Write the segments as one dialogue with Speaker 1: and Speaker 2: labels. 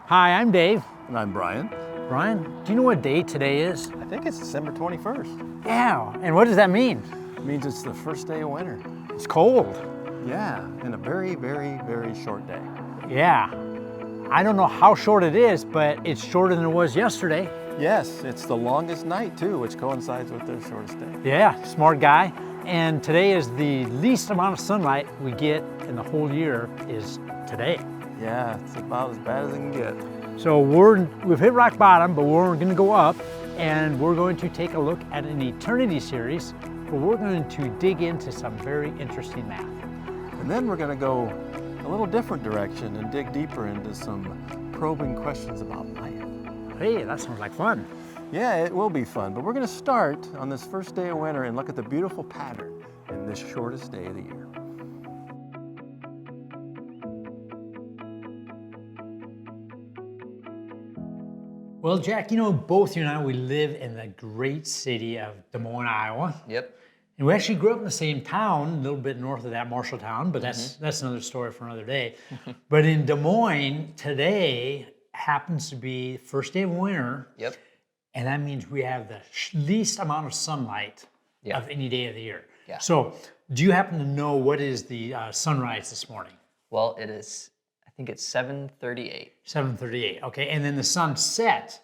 Speaker 1: Hi, I'm Dave.
Speaker 2: And I'm Brian.
Speaker 1: Brian, do you know what day today is?
Speaker 2: I think it's December 21st.
Speaker 1: Yeah, and what does that mean?
Speaker 2: It means it's the first day of winter.
Speaker 1: It's cold.
Speaker 2: Yeah, and a very, very, very short day.
Speaker 1: Yeah. I don't know how short it is, but it's shorter than it was yesterday.
Speaker 2: Yes, it's the longest night too, which coincides with the shortest day.
Speaker 1: Yeah, smart guy. And today is the least amount of sunlight we get in the whole year is today.
Speaker 2: Yeah, it's about as bad as it can get.
Speaker 1: So we've hit rock bottom, but we're going to go up, and we're going to take a look at an eternity series where we're going to dig into some very interesting math.
Speaker 2: And then we're going to go a little different direction and dig deeper into some probing questions about life.
Speaker 1: Hey, that sounds like fun.
Speaker 2: Yeah, it will be fun, but we're going to start on this first day of winter and look at the beautiful pattern in this shortest day of the year.
Speaker 1: Well, Jack, you know, both you and I, we live in the great city of Des Moines, Iowa.
Speaker 3: Yep.
Speaker 1: And we actually grew up in the same town, a little bit north of that, Marshalltown, but that's another story for another day. But in Des Moines, today happens to be first day of winter.
Speaker 3: Yep.
Speaker 1: And that means we have the least amount of sunlight of any day of the year.
Speaker 3: Yeah.
Speaker 1: So do you happen to know what is the sunrise this morning?
Speaker 3: Well, it is, I think it's 7:38.
Speaker 1: 7:38, okay. And then the sun set?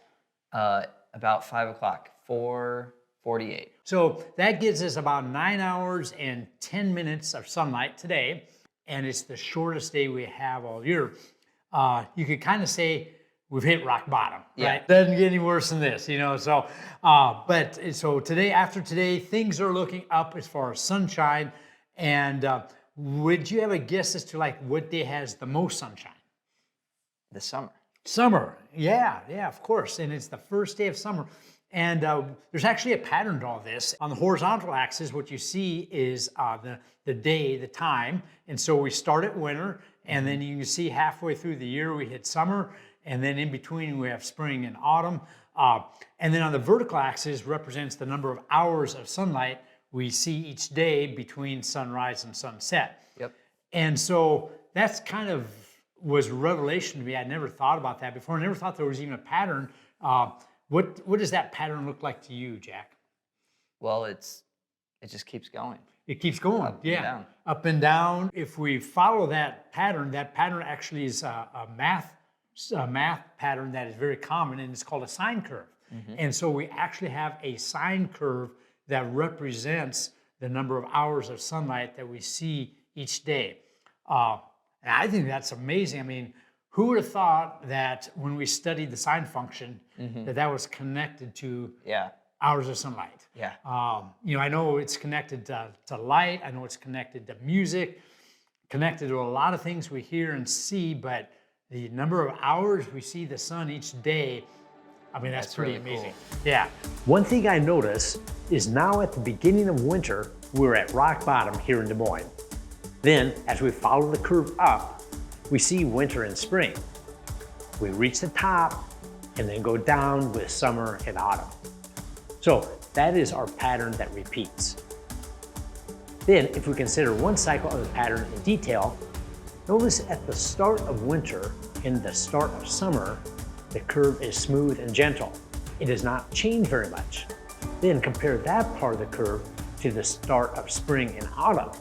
Speaker 3: About 5 o'clock, 4:48.
Speaker 1: So that gives us about 9 hours and 10 minutes of sunlight today. And it's the shortest day we have all year. You could kind of say we've hit rock bottom, right? Doesn't get any worse than this, you know? So, so today, after today, things are looking up as far as sunshine. And would you have a guess as to like what day has the most sunshine?
Speaker 3: The summer.
Speaker 1: Summer, yeah, of course. And it's the first day of summer. And there's actually a pattern to all this. On the horizontal axis, what you see is the day, the time. And so we start at winter, and then you can see halfway through the year we hit summer, and then in between we have spring and autumn. And then on the vertical axis represents the number of hours of sunlight we see each day between sunrise and sunset.
Speaker 3: Yep.
Speaker 1: And so that's kind of was a revelation to me. I'd never thought about that before. I never thought there was even a pattern. What does that pattern look like to you, Jack?
Speaker 3: Well, it just keeps going.
Speaker 1: It keeps going,
Speaker 3: Up and down.
Speaker 1: Up and down. If we follow that pattern actually is a math pattern that is very common, and it's called a sine curve. And so we actually have a sine curve that represents the number of hours of sunlight that we see each day. And I think that's amazing. I mean, who would have thought that when we studied the sine function, that was connected to hours of sunlight?
Speaker 3: Yeah.
Speaker 1: You know, I know it's connected to light. I know it's connected to music, connected to a lot of things we hear and see, but the number of hours we see the sun each day, I mean, that's pretty
Speaker 3: really
Speaker 1: amazing.
Speaker 3: cool.
Speaker 1: Yeah. One thing I notice is now at the beginning of winter, we're at rock bottom here in Des Moines. Then, as we follow the curve up, we see winter and spring. We reach the top and then go down with summer and autumn. So that is our pattern that repeats. Then, if we consider one cycle of the pattern in detail, notice at the start of winter and the start of summer, the curve is smooth and gentle. It does not change very much. Then compare that part of the curve to the start of spring and autumn.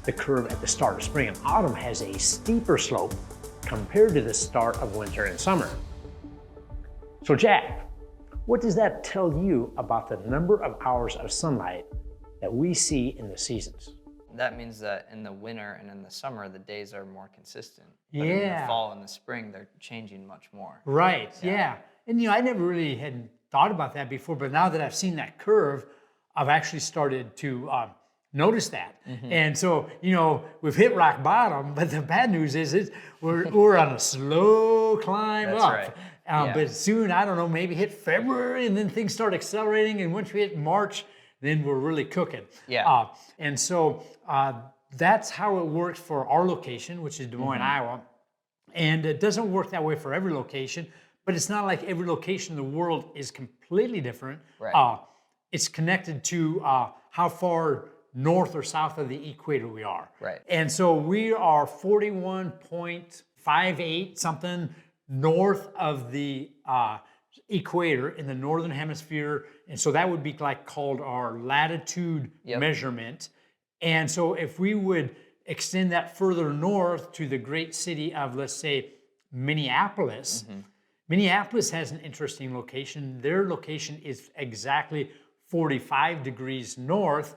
Speaker 1: The curve at the start of spring and autumn has a steeper slope compared to the start of winter and summer. So Jack, what does that tell you about the number of hours of sunlight that we see in the seasons?
Speaker 3: That means that in the winter and in the summer, the days are more consistent. But
Speaker 1: Yeah.
Speaker 3: in the fall and the spring, they're changing much more.
Speaker 1: Right, yeah. And you know, I never really had thought about that before, but now that I've seen that curve, I've actually started to notice that. And so, you know, we've hit rock bottom, but the bad news is we're on a slow climb
Speaker 3: That's
Speaker 1: up.
Speaker 3: right.
Speaker 1: But soon, I don't know, maybe hit February and then things start accelerating. And once we hit March, then we're really cooking.
Speaker 3: Yeah.
Speaker 1: And so that's how it works for our location, which is Des Moines, Iowa. And it doesn't work that way for every location, but it's not like every location in the world is completely different.
Speaker 3: Right.
Speaker 1: It's connected to how far north or south of the equator we are.
Speaker 3: Right.
Speaker 1: And so we are 41.58 something north of the equator in the northern hemisphere. And so that would be like called our latitude measurement. And so if we would extend that further north to the great city of, let's say, Minneapolis, Minneapolis has an interesting location. Their location is exactly 45 degrees north.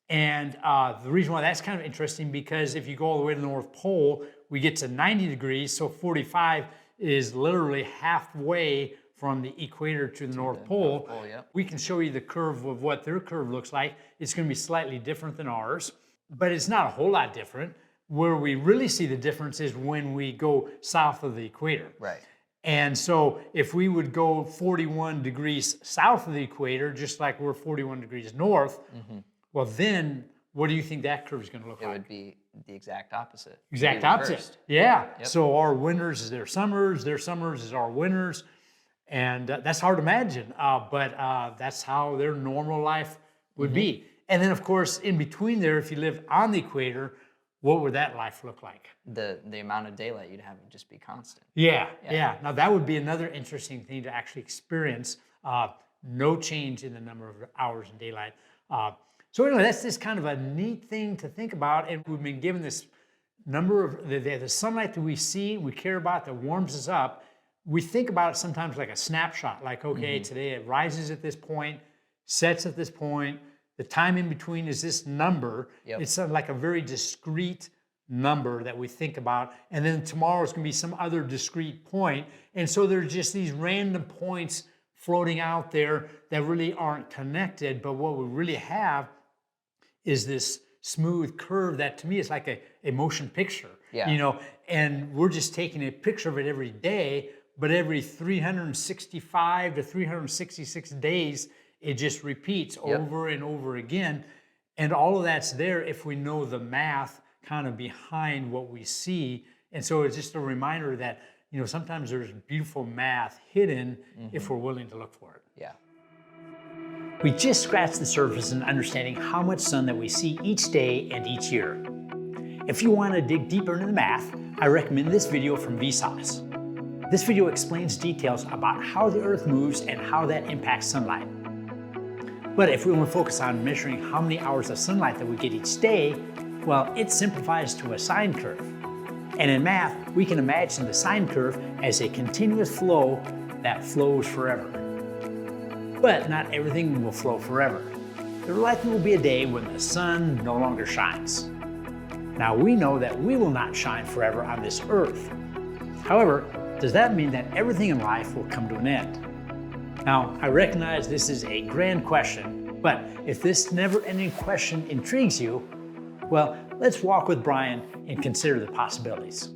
Speaker 1: And the reason why that's kind of interesting, because if you go all the way to the North Pole, we get to 90 degrees. So 45 is literally halfway from the equator to the North Pole. We can show you the curve of what their curve looks like. It's going to be slightly different than ours, but it's not a whole lot different. Where we really see the difference is when we go south of the equator.
Speaker 3: Right.
Speaker 1: And so if we would go 41 degrees south of the equator, just like we're 41 degrees north, well then, what do you think that curve is going to look like?
Speaker 3: It would be the exact opposite.
Speaker 1: Exact opposite. Yeah. So our winters is their summers is our winters. And that's hard to imagine, but that's how their normal life would be. And then, of course, in between there, if you live on the equator, what would that life look like?
Speaker 3: The amount of daylight you'd have would just be constant.
Speaker 1: Yeah. Now, that would be another interesting thing to actually experience. No change in the number of hours in daylight. So anyway, that's just kind of a neat thing to think about. And we've been given this number of, the sunlight that we see, we care about, that warms us up. We think about it sometimes like a snapshot, like, okay, today it rises at this point, sets at this point, the time in between is this number. It's like a very discrete number that we think about, and then tomorrow is going to be some other discrete point. And so there's just these random points floating out there that really aren't connected, but what we really have is this smooth curve that to me is like a motion picture, you know, and we're just taking a picture of it every day. But every 365 to 366 days, it just repeats over and over again. And all of that's there if we know the math kind of behind what we see. And so it's just a reminder that, you know, sometimes there's beautiful math hidden if we're willing to look for it.
Speaker 3: Yeah.
Speaker 1: We just scratched the surface in understanding how much sun that we see each day and each year. If you want to dig deeper into the math, I recommend this video from Vsauce. This video explains details about how the Earth moves and how that impacts sunlight. But if we want to focus on measuring how many hours of sunlight that we get each day, well, it simplifies to a sine curve. And in math, we can imagine the sine curve as a continuous flow that flows forever. But not everything will flow forever. There likely will be a day when the sun no longer shines. Now we know that we will not shine forever on this Earth. However, does that mean that everything in life will come to an end? Now, I recognize this is a grand question, but if this never-ending question intrigues you, well, let's walk with Brian and consider the possibilities.